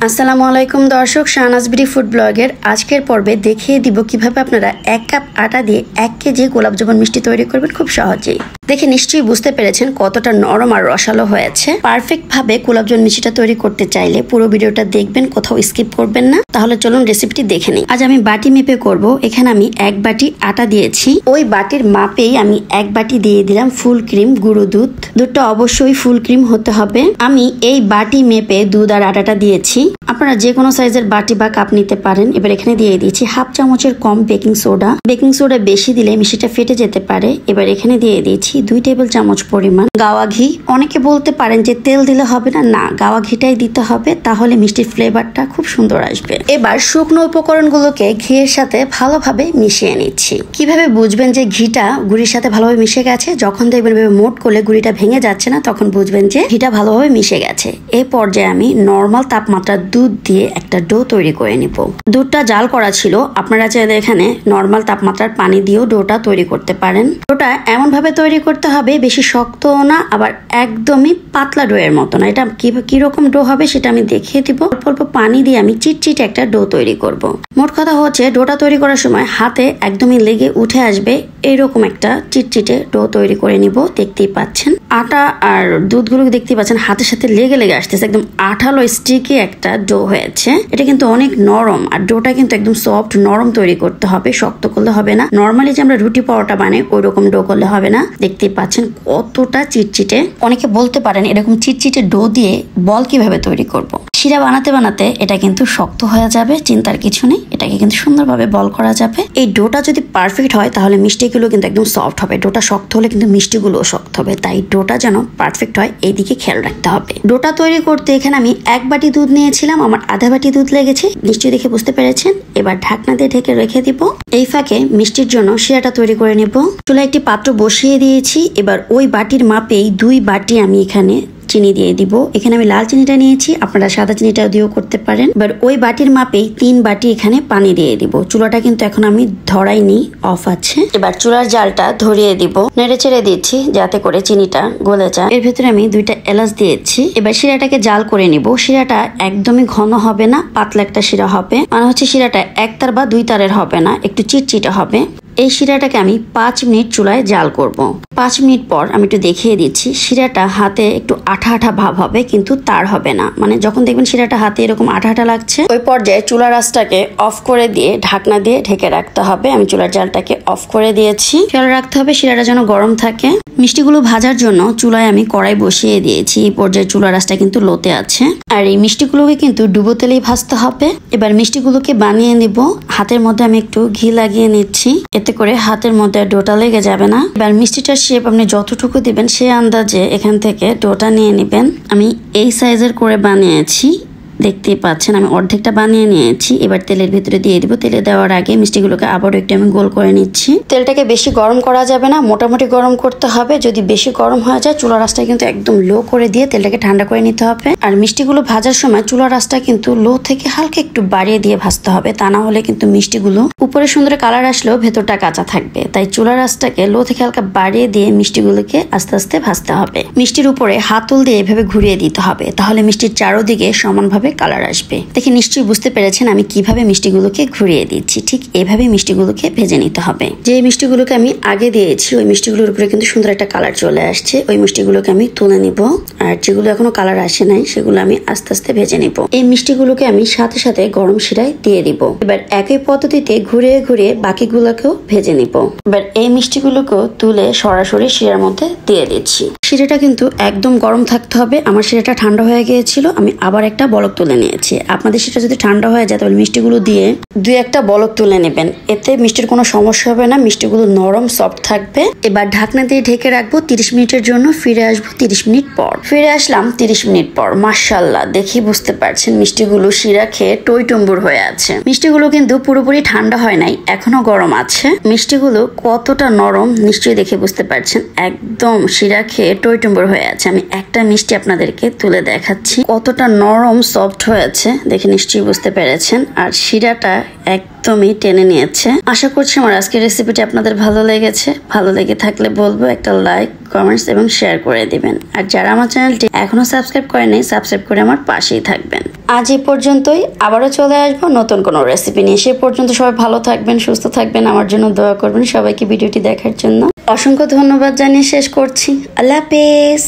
আসসালামু আলাইকুম দর্শক, শাহনাজ বিডি ফুড ব্লগের আজকের পর্বে দেখিয়ে দিব কিভাবে আপনারা 1 কাপ আটা দিয়ে 1 কেজি গোলাপ জামুন মিষ্টি তৈরি করবেন খুব সহজেই। দেখে নিশ্চয়ই বুঝতে পেরেছেন কতটা নরম আর রসালো হয়েছে। পারফেক্ট ভাবে গোলাপ জামুন মিষ্টিটা তৈরি করতে চাইলে পুরো ভিডিওটা দেখবেন, কোথাও স্কিপ করবেন না। তাহলে চলুন রেসিপিটি দেখে নিই। আজ আমি বাটি মেপে করব। এখানে আমি 1 বাটি আটা দিয়েছি। ওই বাটির মাপেই আমি 1 বাটি দিয়ে দিলাম ফুল ক্রিম গুঁড়ো দুধ। দুধটা অবশ্যই ফুল ক্রিম হতে হবে। আমি এই বাটি মেপে দুধ আর আটাটা দিয়েছি। আপনারা যে কোনো সাইজের বাটি বা কাপ নিতে পারেন। এবার এখানে দিয়ে দিয়েছি 1/2 চামচের কম বেকিং সোডা। বেকিং সোডা বেশি দিলে মিষ্টিটা ফেটে যেতে পারে। এবার এখানে দিয়ে দিয়েছি 2 টেবিল চামচ পরিমাণ গাওয়া ঘি। অনেকে বলতে পারেন যে তেল দিলে হবে না, না গাওয়া ঘিটাই দিতে হবে, তাহলে মিষ্টির ফ্লেভারটা খুব সুন্দর আসবে। এবার শুকনো উপকরণগুলোকে ঘিয়ের সাথে ভালোভাবে মিশিয়ে নিচ্ছি। কিভাবে বুঝবেন যে ঘিটা গুড়ির সাথে ভালোভাবে মিশে গেছে? যখন দেখবেন মোট করলে গুড়িটা ভেঙে যাচ্ছে না, তখন বুঝবেন যে ঘিটা ভালোভাবে মিশে গেছে। এই পর্যায়ে আমি নর্মাল তাপমাত্রার দুধ দিয়ে একটা ডো তৈরি করে নিব। দুধটা জাল করা ছিল, আপনারা চাইলে এখানে নর্মাল তাপমাত্রার পানি দিয়েও ডোটা তৈরি করতে পারেন। ডোটা এমন ভাবে তৈরি করতে হবে, বেশি শক্তও না আবার একদমই পাতলা ডো এর মতো না। এটা কিরকম ডো হবে সেটা আমি দেখিয়ে দিব। অল্প অল্প পানি দিয়ে আমি চিটচিটে একটা ডো তৈরি করব। মোট কথা হচ্ছে ডোটা তৈরি করার সময় হাতে একদমই লেগে উঠে আসবে এরকম একটা চিটচিটে ডো তৈরি করে নিব। দেখতেই পাচ্ছেন আটা আর দুধগুলো দেখতেই পাচ্ছেন হাতের সাথে লেগে লেগে আসতেছে, একদম আঠালো স্টিকি একটা ডো হয়েছে। এটা কিন্তু অনেক নরম আর ডোটা কিন্তু একদম সফট নরম তৈরি করতে হবে, শক্ত করলে হবে না। নর্মালি যে আমরা রুটি পরোটা বানাই ওই রকম ডো করলে হবে না। দেখতেই পাচ্ছেন কতটা চিটচিটে। অনেকে বলতে পারেন এরকম চিটচিটে ডো দিয়ে বল কিভাবে তৈরি করব। শিরা বানাতে বানাতে এটা কিন্তু শক্ত হয়ে যাবে, চিন্তার কিছু নেই। এটাকে কিন্তু সুন্দরভাবে বল করা যাবে। এই ডোটা যদি পারফেক্ট হয় তাহলে মিষ্টিগুলো কিন্তু একদম সফট হবে। ডোটা শক্ত হলে কিন্তু মিষ্টিগুলোও শক্ত হবে, তাই ডোটা যেন পারফেক্ট হয় এই দিকে খেয়াল রাখতে হবে। ডোটা তৈরি করতে এখানে আমি 1 বাটি দুধ নিয়েছিলাম, আমার আধা বাটি দুধ লেগেছে, নিশ্চয়ই দেখে বুঝতে পেরেছেন। এবার ঢাকনা দিয়ে ঢেকে রেখে দিব। এই ফাঁকে মিষ্টির জন্য শিরাটা তৈরি করে নেব। চুলায় একটি পাত্র বসিয়ে দিয়েছি। এবার ওই বাটির মাপেই 2 বাটি আমি এখানে চিনি দিয়ে দিব। এখানে আমি লাল চিনিটা নিয়েছি, আপনারা সাদা চিনিটা দিয়েও করতে পারেন। এবার ওই বাটির মাপেই 3 বাটি এখানে পানি দিয়ে দিব। চুলাটা কিন্তু এখন আমি ধরাইনি, অফ আছে। এবার চুলার জালটা ধরিয়ে দিব, নেড়ে চেড়ে দিচ্ছি যাতে করে চিনিটা গলে যায়। এর ভিতরে আমি 2টা এলাচ দিয়েছি। এবার শিরাটাকে জাল করে নিব। শিরাটা একদমই ঘন হবে না, পাতলা একটা শিরা হবে। মানে হচ্ছে শিরাটা 1 তার বা 2 তারের হবে না, একটু চিটচিটে হবে। এই শিরাটাকে আমি 5 মিনিট চুলায় জাল করব। 5 মিনিট পর আমি একটু দেখিয়ে দিচ্ছি। শিরাটা হাতে একটু আঠা আঠা ভাব হবে, কিন্তু তার হবে না। মানে যখন দেখবেন শিরাটা হাতে এরকম আঠা আঠা লাগছে, ওই পর্যায়ে চুলার আঁচটাকে অফ করে দিয়ে ঢাকনা দিয়ে ঢেকে রাখতে হবে। আমি চুলার জালটাকে অফ করে দিয়েছি। খেয়াল রাখতে হবে শিরাটা যেন গরম থাকে। মিষ্টিগুলো ভাজার জন্য চুলায় আমি কড়াই বসিয়ে দিয়েছি। এই পর্যায়ে চুলার আঁচটা কিন্তু লোতে আছে। আর এই মিষ্টিগুলোকে কিন্তু ডুবো তেলেই ভাজতে হবে। এবার মিষ্টিগুলোকে বানিয়ে নিব। হাতের মধ্যে আমি একটু ঘি লাগিয়ে নিচ্ছি, এতে করে হাতের মধ্যে ডোটা লেগে যাবে না। এবার মিষ্টিটার শেপ আপনি যতটুকু দিবেন সেই আন্দাজে এখান থেকে ডোটা নিয়ে নেবেন। আমি এই সাইজের করে বানিয়েছি, দেখতেই পাচ্ছেন আমি অর্ধেকটা বানিয়ে নিয়েছি। এবার তেলের ভিতরে দিয়ে দিব। তেলে দেওয়ার আগে মিষ্টিগুলোকে আবারও একটু আমি গোল করে নিচ্ছি। তেলটাকে বেশি গরম করা যাবে না, মোটামুটি গরম করতে হবে। যদি বেশি গরম হয়ে যায় চুলার আঁচটা কিন্তু একদম লো করে দিয়ে তেলটাকে ঠান্ডা করে নিতে হবে। আর মিষ্টিগুলো ভাজার সময় চুলার আঁচটা কিন্তু লো থেকে হালকা একটু বাড়িয়ে দিয়ে ভাজতে হবে, তা না হলে কিন্তু মিষ্টিগুলো উপরে সুন্দর কালার আসলেও ভেতরটা কাঁচা থাকবে। তাই চুলার আঁচটাকে লো থেকে হালকা বাড়িয়ে দিয়ে মিষ্টিগুলোকে আস্তে আস্তে ভাজতে হবে। মিষ্টির উপরে হাতল দিয়ে এভাবে ঘুরিয়ে দিতে হবে, তাহলে মিষ্টির চারোদিকে সমানভাবে কালার আসবে। দেখে নিশ্চয়ই বুঝতে পেরেছেন আমি কিভাবে মিষ্টিগুলোকে ঘুরিয়ে দিচ্ছি। ঠিক এইভাবে মিষ্টিগুলোকে ভেজে নিতে হবে। যে মিষ্টিগুলোকে আমি আগে দিয়েছি ওই মিষ্টিগুলোর উপরে কিন্তু সুন্দর একটা কালার চলে আসছে। ওই মিষ্টিগুলোকে আমি তুলে নিব। আর যেগুলো এখনো কালার আসে নাই সেগুলো আমি আস্তে আস্তে ভেজে নিব। এই মিষ্টিগুলোকে আমি সাথে সাথে গরম শিরায় দিয়ে দিব। এবার একই পদ্ধতিতে ঘুরিয়ে ঘুরিয়ে বাকিগুলোকেও ভেজে নিব। এবার এই মিষ্টিগুলোকেও তুলে সরাসরি শিরার মধ্যে দিয়ে দিচ্ছি। শিরাটা কিন্তু একদম গরম থাকতে হবে। আমার শিরাটা ঠান্ডা হয়ে গিয়েছিল, আমি আবার একটা বলক তুলে নিয়েছি। আপনাদের সেটা যদি ঠান্ডা হয়ে যায় তাহলে মিষ্টিগুলো দিয়ে 2-1টা বলক তুলে নেবেন, এতে মিষ্টির কোনো সমস্যা হবে না। মিষ্টিগুলো নরম সফট থাকবে। এবার ঢাকনা দিয়ে ঢেকে রাখবো 30 মিনিটের জন্য। ফিরে আসবো 30 মিনিট পর। ফিরে আসলাম 30 মিনিট পর। মাশাআল্লাহ, দেখি বুঝতে পারছেন মিষ্টিগুলো শিরা খেয়ে টইটুম্বুর হয়ে আছে। মিষ্টিগুলো কিন্তু পুরোপুরি ঠান্ডা হয় নাই, এখনো গরম আছে। মিষ্টিগুলো কতটা নরম নিশ্চয়ই দেখে বুঝতে পারছেন, একদম শিরা খেয়ে টইটুম্বুর হয়ে আছে। আমি একটা মিষ্টি আপনাদেরকে তুলে দেখাচ্ছি, কতটা নরম সফট সফট হয়েছে দেখে নিশ্চয়ই বুঝতে পেরেছেন, আর শিরাটা একদমই টেনে নিয়েছে। আশা করছি আমার আজকের রেসিপিটি আপনাদের ভালো লেগেছে। ভালো লেগে থাকলে বলবো একটা লাইক, কমেন্টস এবং শেয়ার করে দিবেন। আর যারা আমার চ্যানেলটি এখনো সাবস্ক্রাইব করেনি, সাবস্ক্রাইব করে আমার পাশেই থাকবেন। আজ এই পর্যন্তই, আবারও চলে আসবো নতুন কোনো রেসিপি নিয়ে। সে পর্যন্ত সবাই ভালো থাকবেন, সুস্থ থাকবেন, আমার জন্য দোয়া করবেন। সবাইকে ভিডিওটি দেখার জন্য অসংখ্য ধন্যবাদ জানিয়ে শেষ করছি। আল্লাহ হাফেজ।